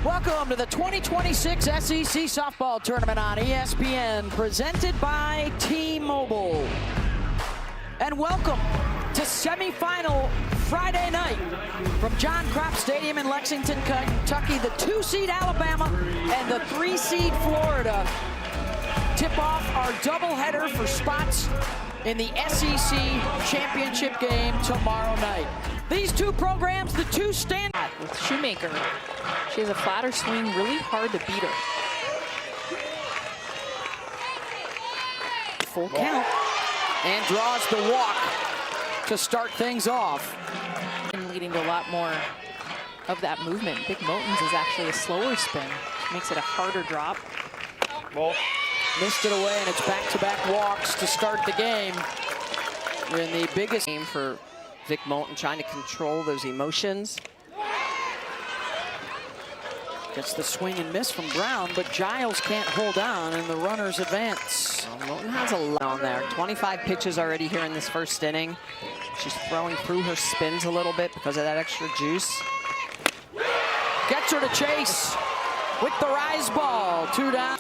Welcome to the 2026 SEC Softball Tournament on ESPN, presented by T-Mobile. And welcome to semifinal Friday night from John Kropp Stadium in Lexington, Kentucky. The 2-seed Alabama and the 3-seed Florida tip off our doubleheader for spots in the SEC championship game tomorrow night. These two programs, the two stand with Shoemaker. She has a flatter swing, really hard to beat her. Full count, and draws the walk to start things off. And leading to a lot more of that movement. Big Moten's is actually a slower spin, which makes it a harder drop. Well, missed it away, and it's back-to-back walks to start the game. In the biggest game for Vic Moten, trying to control those emotions. Gets the swing and miss from Brown, but Giles can't hold on, and the runners advance. Well, Moten has a lot on there. 25 pitches already here in this first inning. She's throwing through her spins a little bit because of that extra juice. Gets her to chase with the rise ball. 2 down.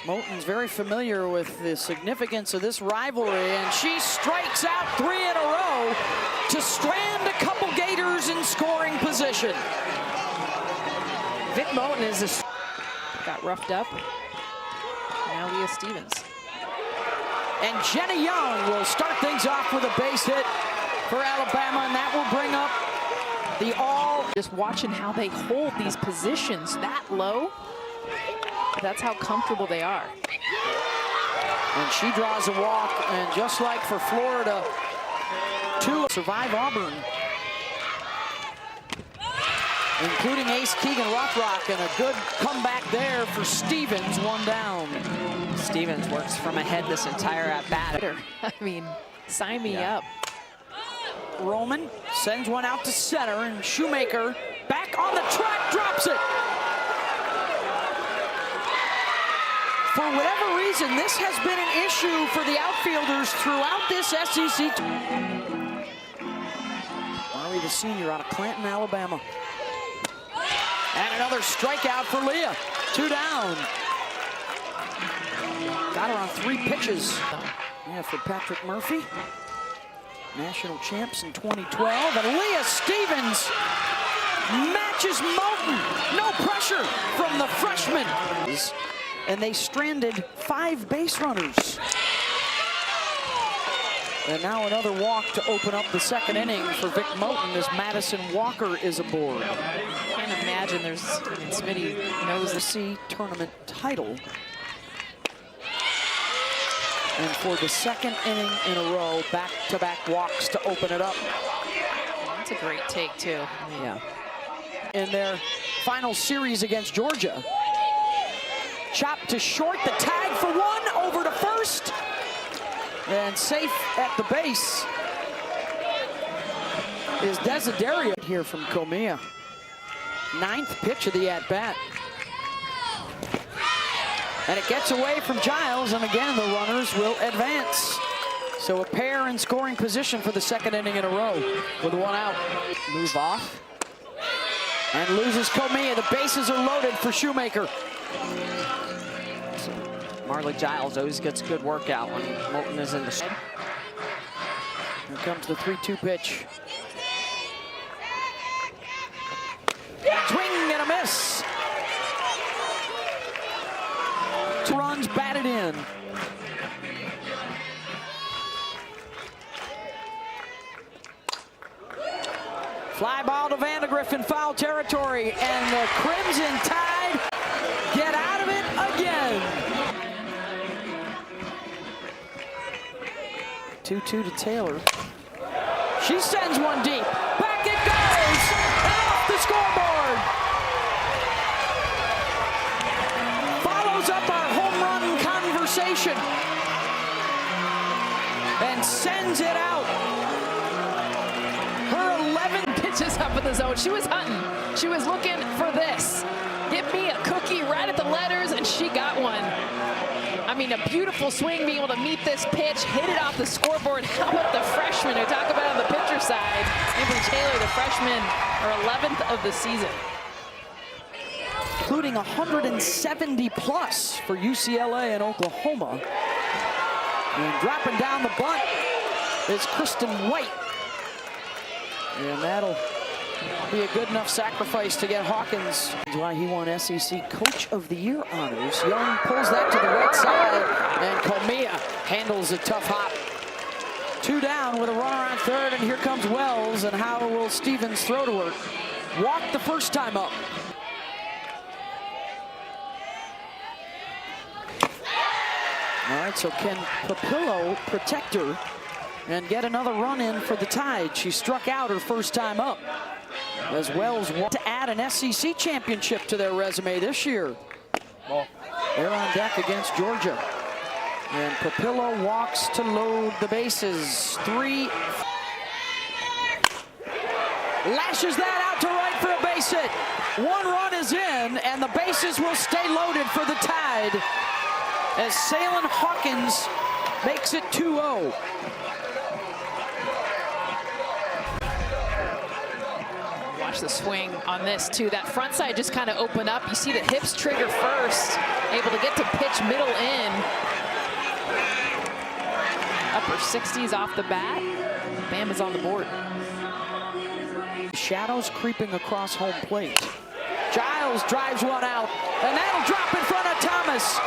Moten's very familiar with the significance of this rivalry, and she strikes out 3 in a row to strand a couple Gators in scoring position. Vic Moten is got roughed up. Now Leah Stevens. And Jenny Young will start things off with a base hit for Alabama, and that will bring up the all. Just watching how they hold these positions that low. That's how comfortable they are. And she draws a walk, and just like for Florida, 2 survive Auburn, including ace Keegan Rothrock, and a good comeback there for Stevens, 1 down. Stevens works from ahead this entire at-bat. I mean, sign me up. Roman sends one out to center, and Shoemaker back on the track, drops it. For whatever reason, this has been an issue for the outfielders throughout this SEC. Murray, the senior, out of Clanton, Alabama. And another strikeout for Leah. 2 down. Got her on 3 pitches. Yeah, for Patrick Murphy. National champs in 2012. And Leah Stevens matches Moten. No pressure from the freshman. And they stranded 5 base runners. And now another walk to open up the second inning for Vic Moten as Madison Walker is aboard. I can't imagine Smitty knows the SEC tournament title. And for the second inning in a row, back-to-back walks to open it up. That's a great take, too. Yeah. In their final series against Georgia. Chop to short, the tag for 1, over to first. And safe at the base is Desiderio here from Comia. 9th pitch of the at-bat. And it gets away from Giles, and again, the runners will advance. So a pair in scoring position for the second inning in a row with 1 out. Move off. And loses Comia. The bases are loaded for Shoemaker. Marley Giles always gets a good workout when Moten is in the shed. Here comes the 3-2 pitch. Swing and a miss. 2 runs batted in. Fly ball to Vandegrift in foul territory, and the Crimson Tide get out of it again. 2-2 to Taylor. She sends one deep. Back it goes! And off the scoreboard! Follows up our home run conversation. And sends it out. Her 11 pitches up in the zone. She was hunting. She was looking for this. Give me a cookie right at the letters, and she got one. I mean, a beautiful swing, being able to meet this pitch, hit it off the scoreboard. How about the freshman? I talk about on the pitcher side. Avery Taylor, the freshman, her 11th of the season. including 170 plus for UCLA and Oklahoma. And dropping down the bunt is Kristen White. And that'll be a good enough sacrifice to get Hawkins. That's why he won SEC Coach of the Year honors. Young pulls that to the right side, and Comia handles a tough hop. 2 down with a runner on third, and here comes Wells, and how will Stevens throw to her? Walked the first time up. All right, so can Papillo protect her and get another run in for the Tide? She struck out her first time up, as Wells want to add an SEC championship to their resume this year. They're on deck against Georgia. And Papillo walks to load the bases. 3. Lashes that out to right for a base hit. 1 run is in, and the bases will stay loaded for the Tide as Salem Hawkins makes it 2-0. Watch the swing on this too. That front side just kind of opened up. You see the hips trigger first, able to get to pitch middle in. Upper 60s off the bat. Bam is on the board. Shadows creeping across home plate. Giles drives one out, and that'll drop in front of Thomas.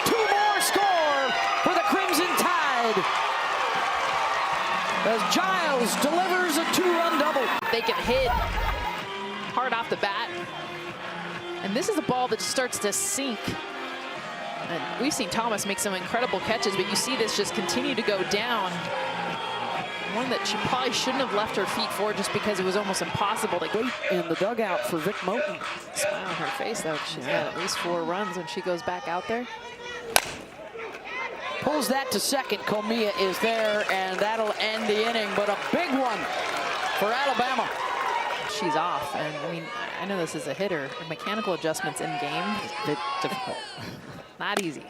2 more score for the Crimson Tide, as Giles delivers a 2-run double. They can hit hard off the bat, and this is a ball that starts to sink. And we've seen Thomas make some incredible catches, but you see this just continue to go down. One that she probably shouldn't have left her feet for, just because it was almost impossible to wait in the dugout for Vic Moten. Smile on her face though. She's got at least 4 runs when she goes back out there. Pulls that to second. Comia is there, and that'll end the inning, but a big one for Alabama. She's off, and I mean, I know this is a hitter. Mechanical adjustments in game, a bit difficult. Not easy.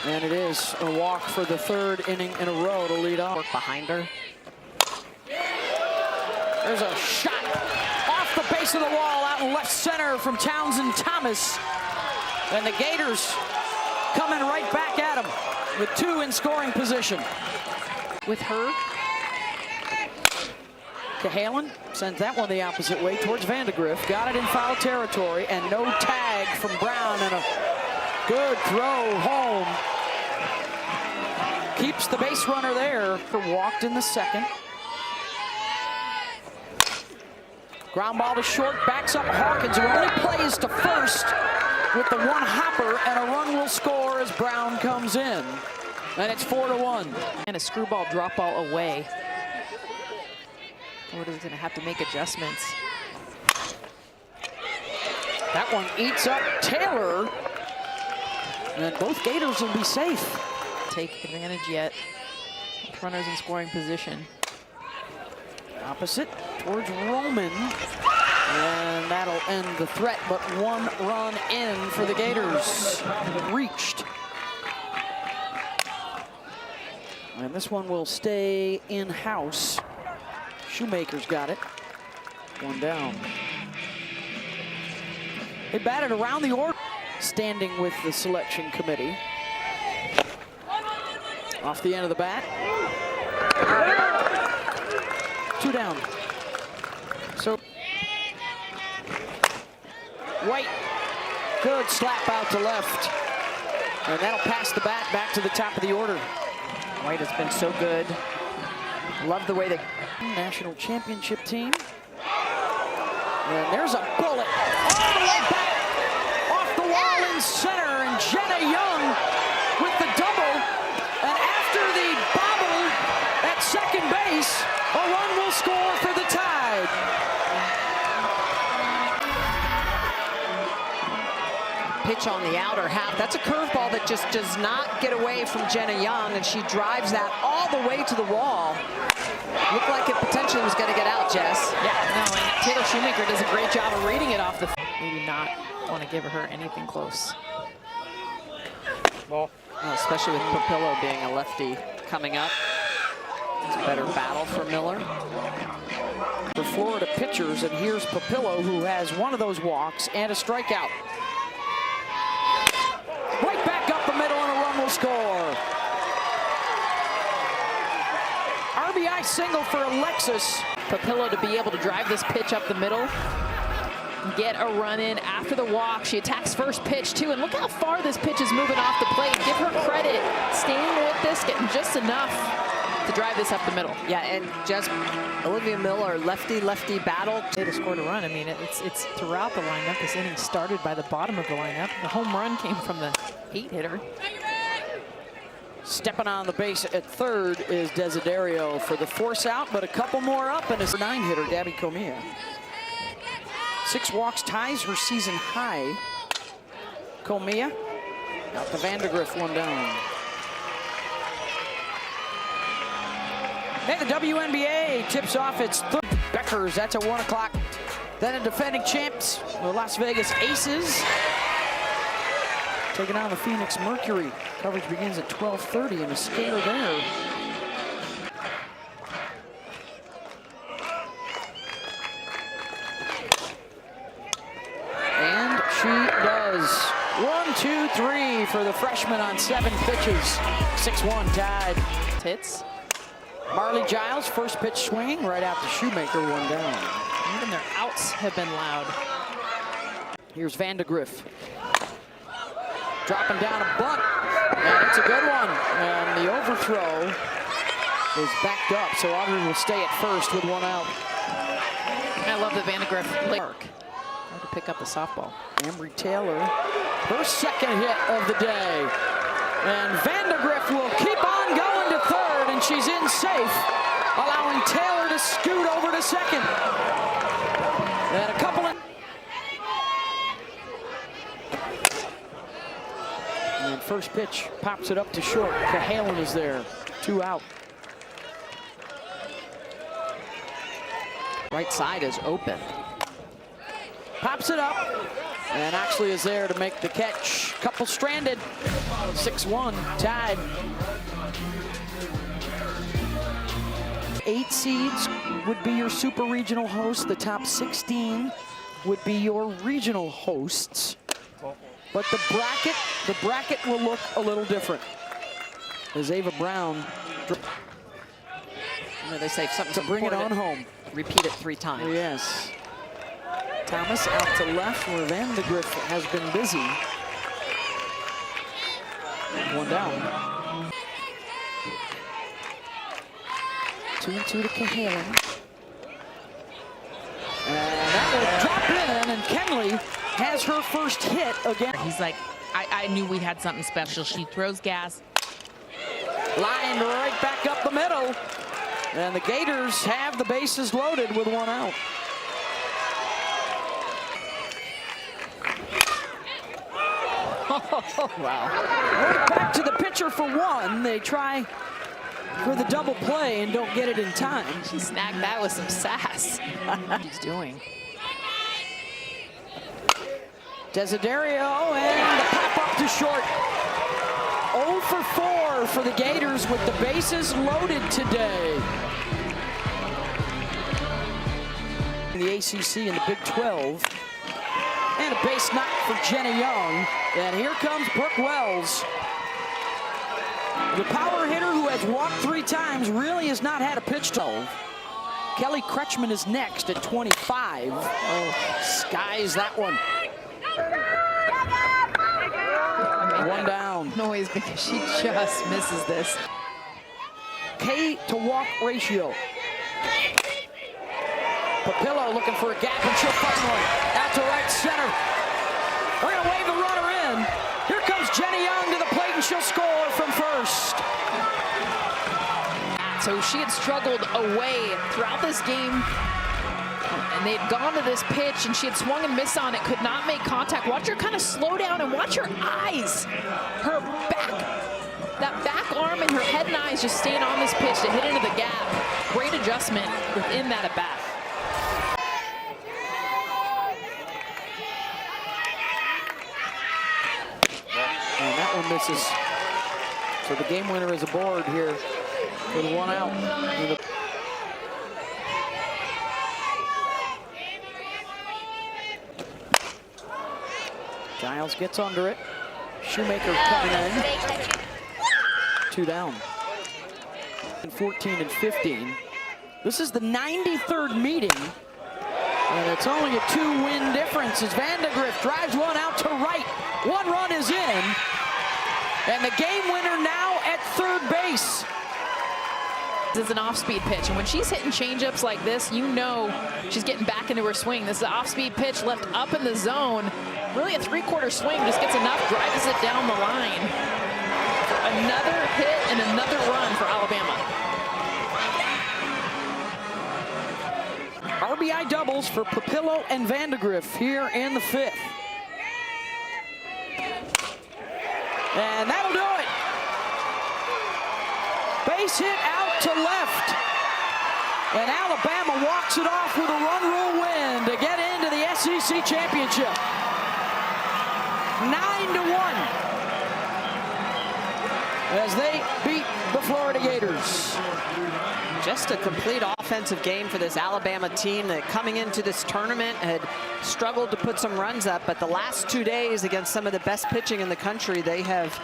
And it is a walk for the 3rd inning in a row to lead off. Work behind her. There's a shot off the base of the wall out in left center from Townsend Thomas. And the Gators coming right back at him with 2 in scoring position. With her, Cahalan sends that one the opposite way towards Vandegrift. Got it in foul territory, and no tag from Brown, and a good throw home. Keeps the base runner there for walked in the 2nd. Ground ball to short, backs up Hawkins, who only plays to first with the 1 hopper, and a run will score as Brown comes in. And it's 4-1. And a screwball drop ball away. Florida's gonna have to make adjustments. That one eats up Taylor, and both Gators will be safe. Take advantage yet. Runners in scoring position. Opposite towards Roman, and that'll end the threat, but 1 run in for the Gators. Reached. And this one will stay in-house. Shoemaker's got it. 1 down. They batted around the order, standing with the selection committee. Off the end of the bat. 2 down. So White, good slap out to left. And that'll pass the bat back to the top of the order. White has been so good. Love the way the national championship team. And there's a bullet all the way back off the wall in center, and Jenna Young with the double. And after the bobble at second base, a run will score for the Tide. pitch on the outer half. That's a curveball that just does not get away from Jenna Young, and she drives that all the way to the wall. Looked like it potentially was going to get out, Jess. Yeah, no, and Taylor Shoemaker does a great job of reading it off the field. Maybe not want to give her anything close. Well, especially with Papillo being a lefty coming up. It's a better battle for Miller. for Florida pitchers, and here's Papillo, who has one of those walks and a strikeout. Right back up the middle, and a run will score. RBI single for Alexis. Papillo to be able to drive this pitch up the middle, get a run in after the walk. She attacks first pitch too, and look how far this pitch is moving off the plate. Give her credit, staying with this, getting just enough to drive this up the middle. Yeah, and just Olivia Miller, lefty-lefty battle. To score a run. I mean, it's throughout the lineup. This inning started by the bottom of the lineup. The home run came from the 8-hitter. Stepping on the base at third is Desiderio for the force out, but a couple more up, and it's 9-hitter, Gabby Comia. 6 walks, ties her season high. Comia out to Vandergriff, 1 down. And the WNBA tips off its third. Beckers, that's at 1 o'clock. Then the defending champs, the Las Vegas Aces, taking on the Phoenix Mercury. Coverage begins at 12:30 and a scare there. And she does. 1, 2, 3 for the freshman on 7 pitches. 6-1 tied. Hits. Marley Giles, first pitch swinging right after Shoemaker, 1 down. Even their outs have been loud. Here's Vandegrift. Dropping down a bunt, and it's a good one. And the overthrow is backed up, so Aubrey will stay at first with 1 out. I love the Vandegrift hard to pick up the softball. Ambry Taylor, her second hit of the day. And Vandegrift will keep on going to third, and she's in safe, allowing Taylor to scoot over to second. And a couple of... And first pitch pops it up to short. Cahalan is there, 2 out. Right side is open. Pops it up, and Oxley is there to make the catch. Couple stranded, 6-1, tied. 8 seeds would be your super regional host. The top 16 would be your regional hosts. But the bracket will look a little different. As Ava Brown, You know, they say if something's to bring it on important, home. repeat it 3 times. Yes. Thomas out to left where Vandegrift has been busy. 1 down. 2-2 to Cahalan. And that will drop in, and Kenley has her first hit again. He's like, I knew we had something special. She throws gas. Lined right back up the middle. And the Gators have the bases loaded with 1 out. Oh, wow. Right back to the pitcher for 1. They try for the double play and don't get it in time. She snagged that with some sass. She's doing. Desiderio, and the pop up to short. 0 for 4 for the Gators with the bases loaded today. In the ACC and the Big 12. And a base knock for Jenna Young. And here comes Brooke Wells. The power hitter who has walked 3 times really has not had a pitch to. Kelly Kretschmann is next at 25. Oh, skies that one. 1 down. Noise because she just misses this. K to walk ratio. Papillo looking for a gap, and she'll find one. Out to right center. We're going to wave the runner in. Here comes Jenny Young to the plate, and she'll score from first. So she had struggled away throughout this game, and they had gone to this pitch, and she had swung and missed on it, could not make contact. Watch her kind of slow down, and watch her eyes. Her back, that back arm and her head and eyes just staying on this pitch to hit into the gap. Great adjustment within that at bat. And that one misses. So the game winner is aboard here with 1 out. Giles gets under it. Shoemaker coming in. 2 down. 14 and 15. This is the 93rd meeting. And it's only a 2-win difference as Vandegrift drives one out to right. 1 run is in. And the game winner now at third base. This is an off-speed pitch, and when she's hitting changeups like this, you know she's getting back into her swing. This is an off-speed pitch left up in the zone. Really a 3/4 swing, just gets enough, drives it down the line. Another hit and another run for Alabama. RBI doubles for Papillo and Vandegrift here in the 5th. And that'll do it. Base hit out to left. And Alabama walks it off with a run rule win to get into the SEC championship. 9-1 as they beat the Florida Gators. Just a complete offensive game for this Alabama team that coming into this tournament had struggled to put some runs up, but the last 2 days against some of the best pitching in the country, they have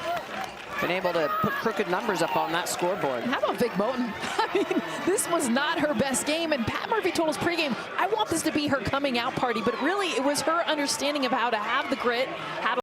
been able to put crooked numbers up on that scoreboard. How about Vic Moten? I mean, this was not her best game, and Pat Murphy told us pregame, I want this to be her coming out party, but really it was her understanding of how to have the grit, how to